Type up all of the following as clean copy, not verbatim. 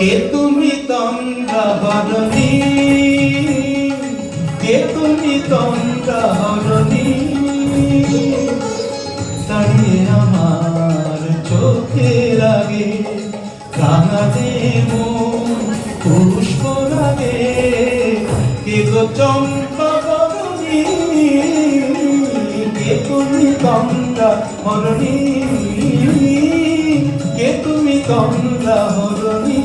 কে তুমি তন্দ্রাহরণী, কে তুমি তন্দ্রাহরণী, দাঁড়িয়ে আমার চোখের আগে রাঙালে মন পুষ্প লাগে। কে গো চম্পা বরণী, কে তুমি তন্দ্রাহরণী, কে তুমি তন্দ্রাহরণী।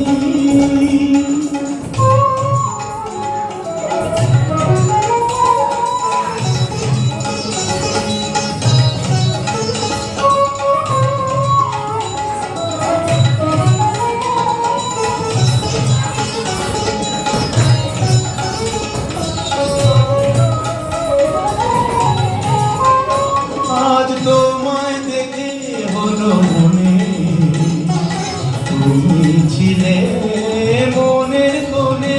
আজ তোমায় দেখে হলো মনে, তুমি ছিলে মনের কোণে।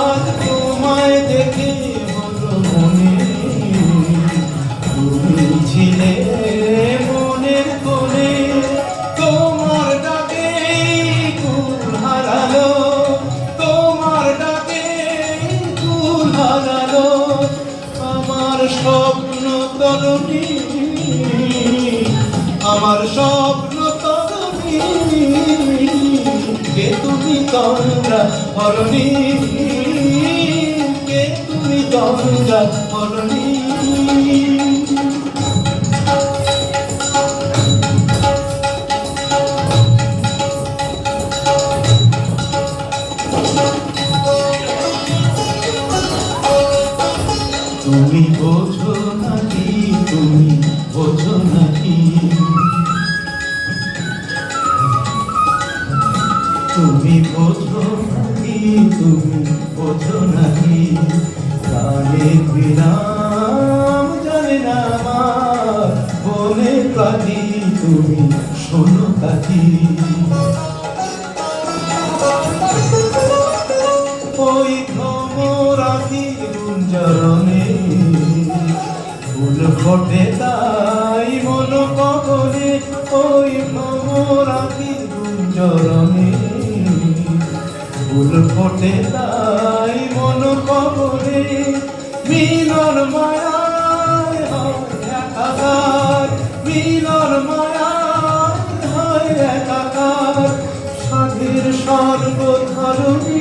আজ তোমায় দেখে হলো মনে, তুমি ছিলে মনের কোণে। তোমার ডাকে কুল হারালো, তোমার ডাকে কুল হারালো আমার স্বপ্ন তরুণী, আমার স্বপ্ন তরুণী। কে তুমি তন্দ্রাহরণী, কে তুমি তন্দ্রাহরণী। তুমি বোঝো নাকি, তুমি বোঝো নাকি, তুমি বোঝো নাকি, তুমি বোঝো নাকি। প্রাণের বিরাম জানে না আমার বলে কাঁদি, তুমি শোনো কাঁদি। ওই ভ্রমর আখি গুঞ্জরণে ফুল ফোটে তাই মন কবরে। ওই ভ্রমর আখি গুঞ্জরণে ফুল ফোটে তাই মন কবরে। মিলন মায়ায় হয় একাকার, মিলন মায়ায় হয় একাকার। সাধের সর্বধরণী,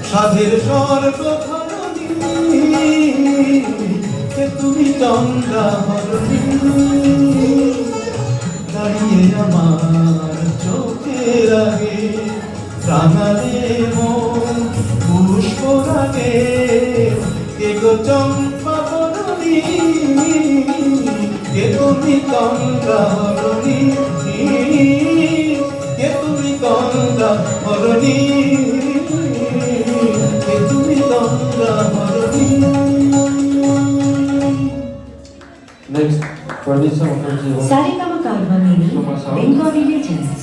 সাধের সর্বধরণী। কে তুমি তন্দ্রাহরণী, দাঁড়িয়ে আমার চোখের আগে রাঙালে মন পুষ্প লাগে। কে গো চম্পা বরণী, কে তুমি তন্দ্রাহরণী, কে তুমি তন্দ্রাহরণী, কে তুমি তন্দ্রাহরণী। Next, for this song, Saregama Karma Mini, Bengali Legends.